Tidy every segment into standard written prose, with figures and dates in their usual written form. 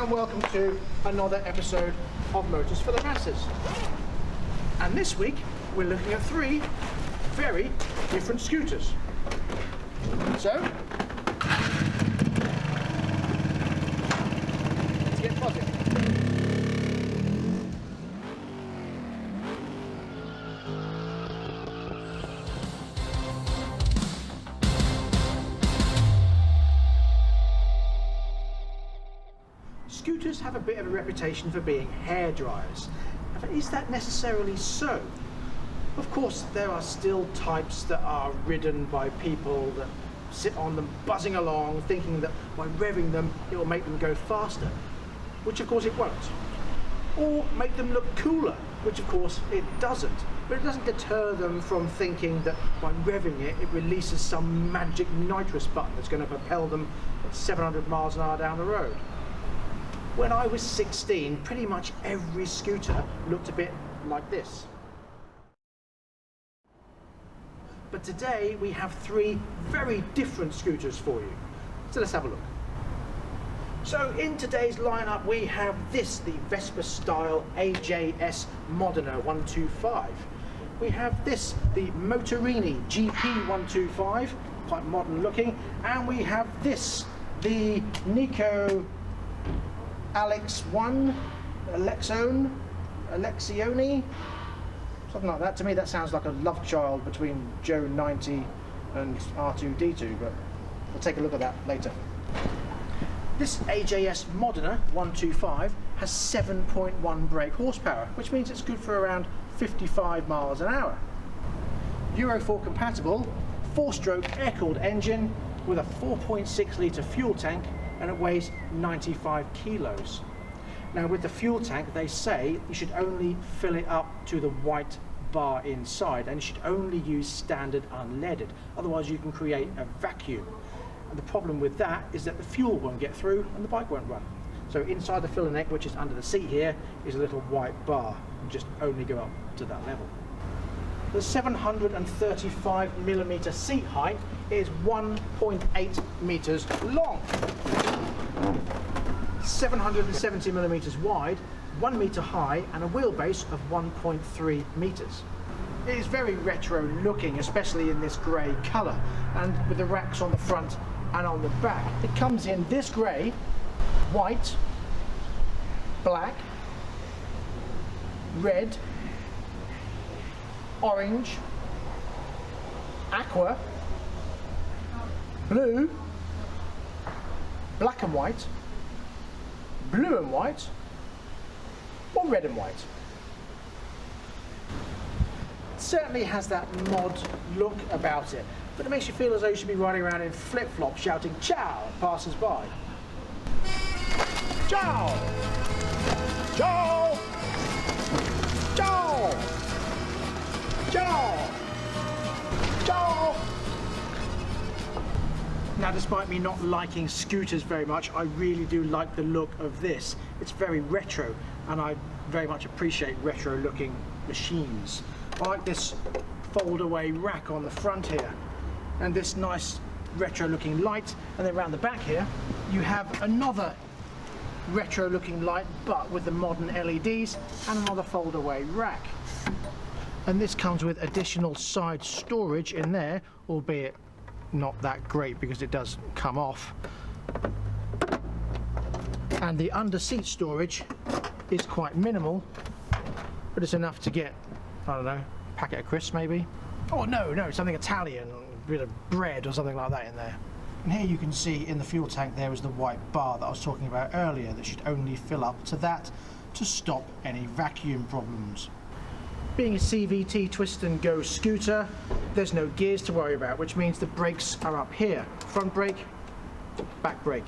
and welcome to another episode of Motors for the Masses. And this week we're looking at three very different scooters. So, let's get buzzing. Scooters have a bit of a reputation for being hairdryers. But is that necessarily so? Of course, there are still types that are ridden by people that sit on them buzzing along, thinking that by revving them it will make them go faster, which of course it won't. Or make them look cooler, which of course it doesn't. But it doesn't deter them from thinking that by revving it, it releases some magic nitrous button that's going to propel them at 700 miles an hour down the road. When I was 16, pretty much every scooter looked a bit like this. But today we have three very different scooters for you. So let's have a look. So in today's lineup we have this, the Vespa style AJS Modena 125. We have this, the Motorini GP 125, quite modern looking, and we have this, the Nico Alexione, something like that. To me that sounds like a love child between Joe 90 and R2-D2, but we'll take a look at that later. This AJS Modena 125 has 7.1 brake horsepower, which means it's good for around 55 miles an hour. Euro 4 compatible, 4-stroke air-cooled engine with a 4.6 litre fuel tank, and it weighs 95 kilos. Now with the fuel tank they say you should only fill it up to the white bar inside, and you should only use standard unleaded, otherwise you can create a vacuum. And the problem with that is that the fuel won't get through and the bike won't run. So inside the filler neck, which is under the seat here, is a little white bar. You just only go up to that level. The 735mm seat height is 1.8 meters long, 770mm wide, 1 meter high, and a wheelbase of 1.3 meters. It is very retro looking, especially in this grey colour, and with the racks on the front and on the back. It comes in this grey, white, black, red, orange, aqua, blue, black and white, blue and white, or red and white. It certainly has that mod look about it, but it makes you feel as though you should be riding around in flip-flops shouting "Ciao" at passers-by. Ciao! Ciao! Ciao! Ciao! Ciao! Now, despite me not liking scooters very much, I really do like the look of this. It's very retro, and I very much appreciate retro looking machines. I like this fold-away rack on the front here, and this nice retro looking light, and then around the back here you have another retro looking light but with the modern LEDs and another fold-away rack. And this comes with additional side storage in there, albeit not that great because it does come off. And the under-seat storage is quite minimal, but it's enough to get, I don't know, a packet of crisps maybe? Oh no, something Italian, a bit of bread or something like that in there. And here you can see in the fuel tank there is the white bar that I was talking about earlier that should only fill up to that to stop any vacuum problems. Being a CVT twist and go scooter, there's no gears to worry about, which means the brakes are up here. Front brake, back brake.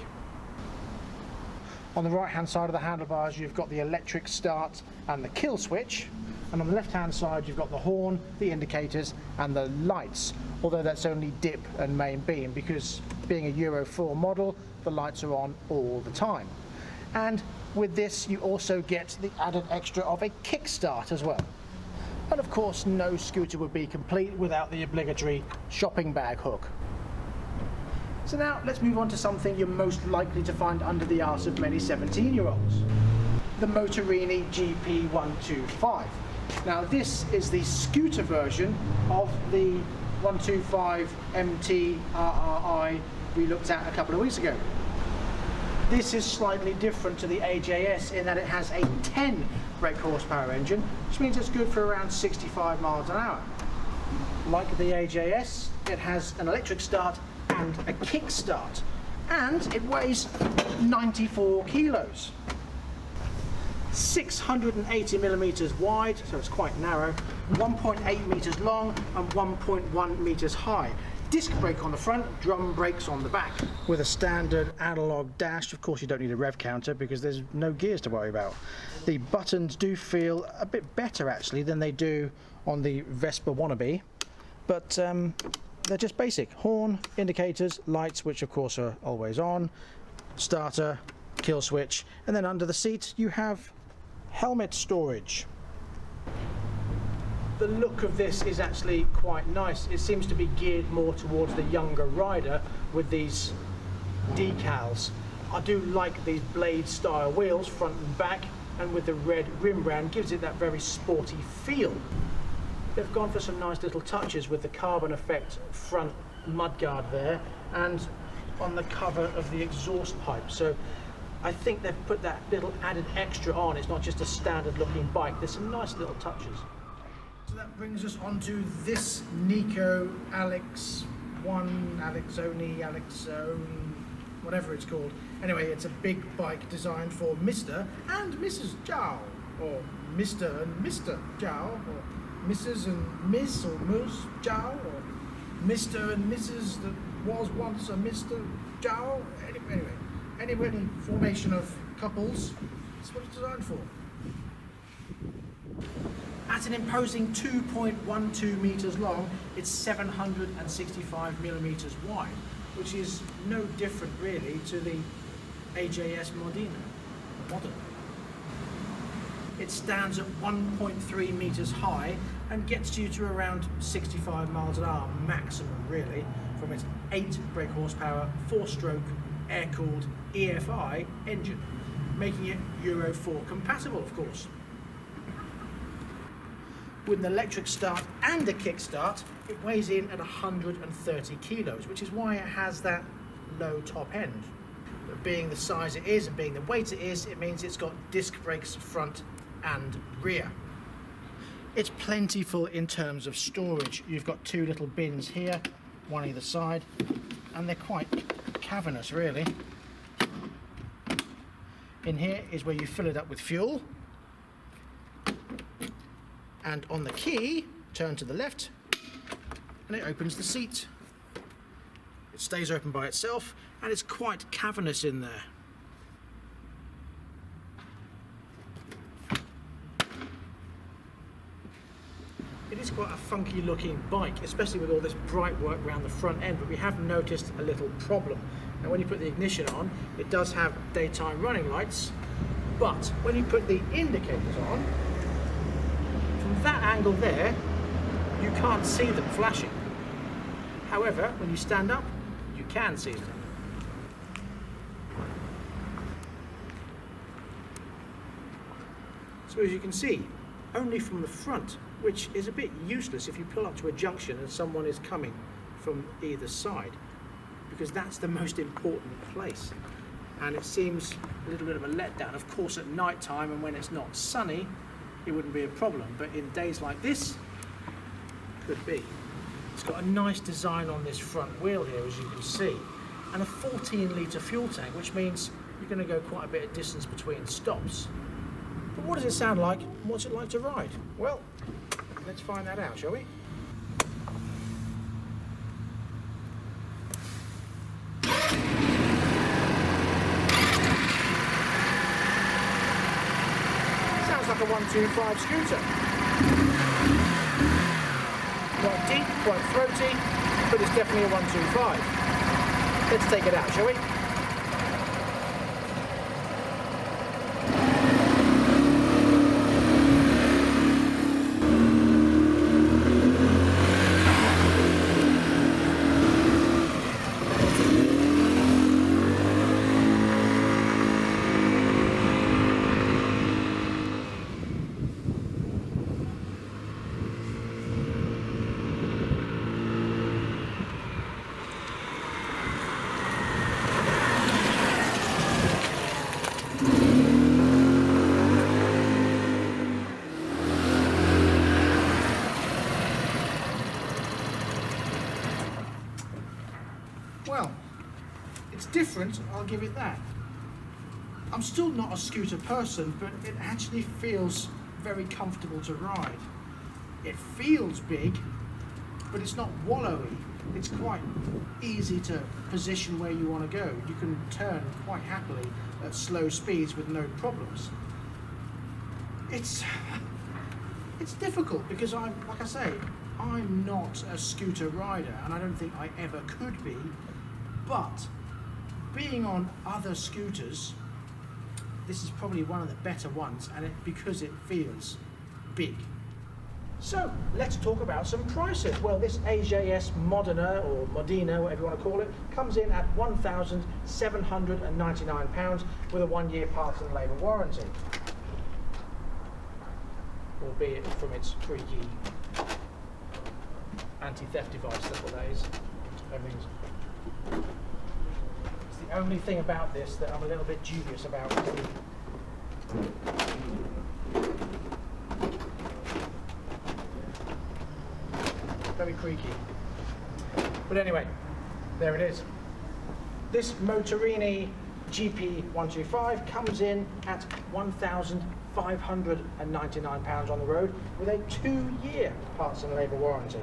On the right hand side of the handlebars you've got the electric start and the kill switch, and on the left hand side you've got the horn, the indicators and the lights, although that's only dip and main beam because being a Euro 4 model the lights are on all the time. And with this you also get the added extra of a kickstart as well. And of course no scooter would be complete without the obligatory shopping bag hook. So now let's move on to something you're most likely to find under the arse of many 17-year-olds. The Motorini GP125. Now this is the scooter version of the 125 MT RRI we looked at a couple of weeks ago. This is slightly different to the AJS in that it has a 10 brake horsepower engine, which means it's good for around 65 miles an hour. Like the AJS, it has an electric start and a kick start, and it weighs 94 kilos. 680 millimeters wide, so it's quite narrow, 1.8 meters long and 1.1 meters high. Disc brake on the front, drum brakes on the back. With a standard analog dash, of course you don't need a rev counter because there's no gears to worry about. The buttons do feel a bit better actually than they do on the Vespa wannabe, but they're just basic. Horn, indicators, lights, which of course are always on, starter, kill switch, and then under the seat you have helmet storage. The look of this is actually quite nice. It seems to be geared more towards the younger rider with these decals. I do like these blade style wheels front and back, and with the red rim brand gives it that very sporty feel. They've gone for some nice little touches with the carbon effect front mudguard there and on the cover of the exhaust pipe. So I think they've put that little added extra on. It's not just a standard looking bike. There's some nice little touches. So that brings us on to this Nico Alex 1, Alexone, whatever it's called. Anyway, it's a big bike designed for Mr. and Mrs. Zhao, or Mr. and Mr. Zhao, or Mrs. and Miss or Ms. Zhao, or Mr. and Mrs. that was once a Mr. Zhao. Anyway, any formation of couples, that's what it's designed for. At an imposing 2.12 meters long, it's 765 millimeters wide, which is no different really to the AJS Modena. It stands at 1.3 meters high and gets you to around 65 miles an hour maximum really from its 8 brake horsepower, 4-stroke, air-cooled EFI engine, making it Euro 4 compatible of course. With an electric start and a kickstart, it weighs in at 130 kilos, which is why it has that low top end. But being the size it is and being the weight it is, it means it's got disc brakes front and rear. It's plentiful in terms of storage. You've got 2 little bins here, one either side, and they're quite cavernous really. In here is where you fill it up with fuel. And on the key, turn to the left, and it opens the seat. It stays open by itself, and it's quite cavernous in there. It is quite a funky looking bike, especially with all this bright work around the front end, but we have noticed a little problem. Now when you put the ignition on, it does have daytime running lights, but when you put the indicators on, from that angle there, you can't see them flashing. However, when you stand up, you can see them. So as you can see, only from the front, which is a bit useless if you pull up to a junction and someone is coming from either side, because that's the most important place. And it seems a little bit of a letdown. Of course, at night time and when it's not sunny, it wouldn't be a problem, but in days like this, could be. It's got a nice design on this front wheel here, as you can see, and a 14-litre fuel tank, which means you're going to go quite a bit of distance between stops. But what does it sound like, and what's it like to ride? Well, let's find that out, shall we? Like a 125 scooter. Quite deep, quite throaty, but it's definitely a 125. Let's take it out, shall we? different, I'll give it that. I'm still not a scooter person, but it actually feels very comfortable to ride. It feels big, but it's not wallowy. It's quite easy to position where you want to go. You can turn quite happily at slow speeds with no problems. It's difficult because like I say, I'm not a scooter rider, and I don't think I ever could be, but being on other scooters, this is probably one of the better ones, and because it feels big. So let's talk about some prices. Well, this AJS Modena, or Modena, whatever you want to call it, comes in at £1,799 with a 1-year parts and labour warranty. Albeit from its freaky anti-theft device, that's what that is. It's the only thing about this that I'm a little bit dubious about. Very creaky. But anyway, there it is. This Motorini GP125 comes in at £1,599 on the road with a 2-year parts and labour warranty.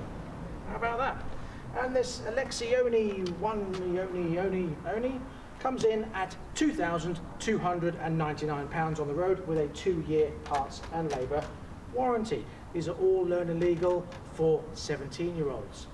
How about that? And this Alexioni comes in at £2,299 on the road with a 2-year parts and labour warranty. These are all learner legal for 17-year-olds.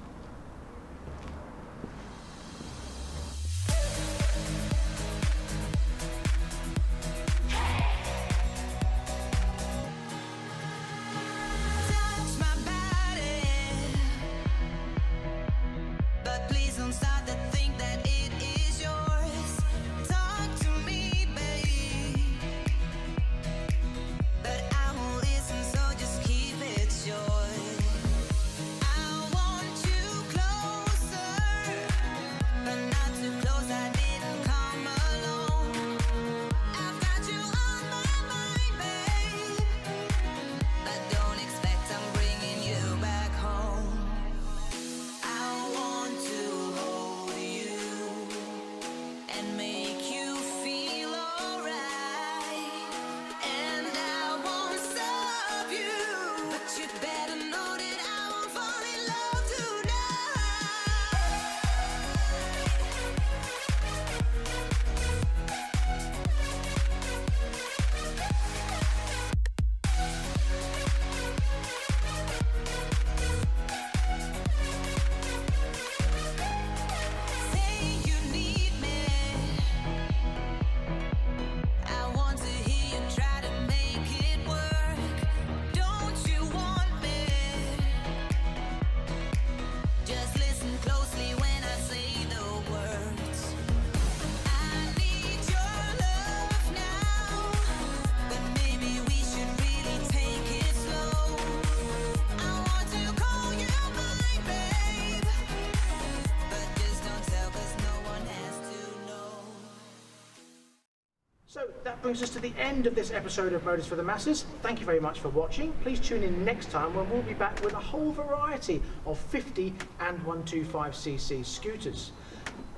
So that brings us to the end of this episode of Motors for the Masses. Thank you very much for watching. Please tune in next time when we'll be back with a whole variety of 50 and 125cc scooters.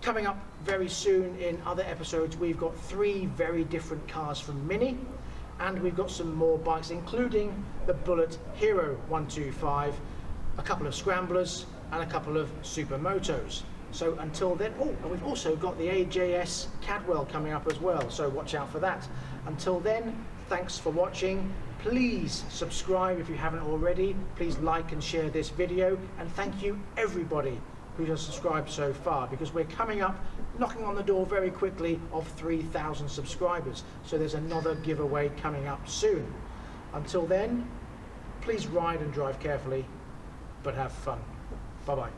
Coming up very soon in other episodes, we've got 3 very different cars from Mini, and we've got some more bikes, including the Bullet Hero 125, a couple of Scramblers, and a couple of Supermotos. So until then, and we've also got the AJS Cadwell coming up as well, so watch out for that. Until then, thanks for watching. Please subscribe if you haven't already. Please like and share this video, and thank you everybody who has subscribed so far, because we're coming up, knocking on the door very quickly of 3,000 subscribers. So there's another giveaway coming up soon. Until then, please ride and drive carefully, but have fun. Bye-bye.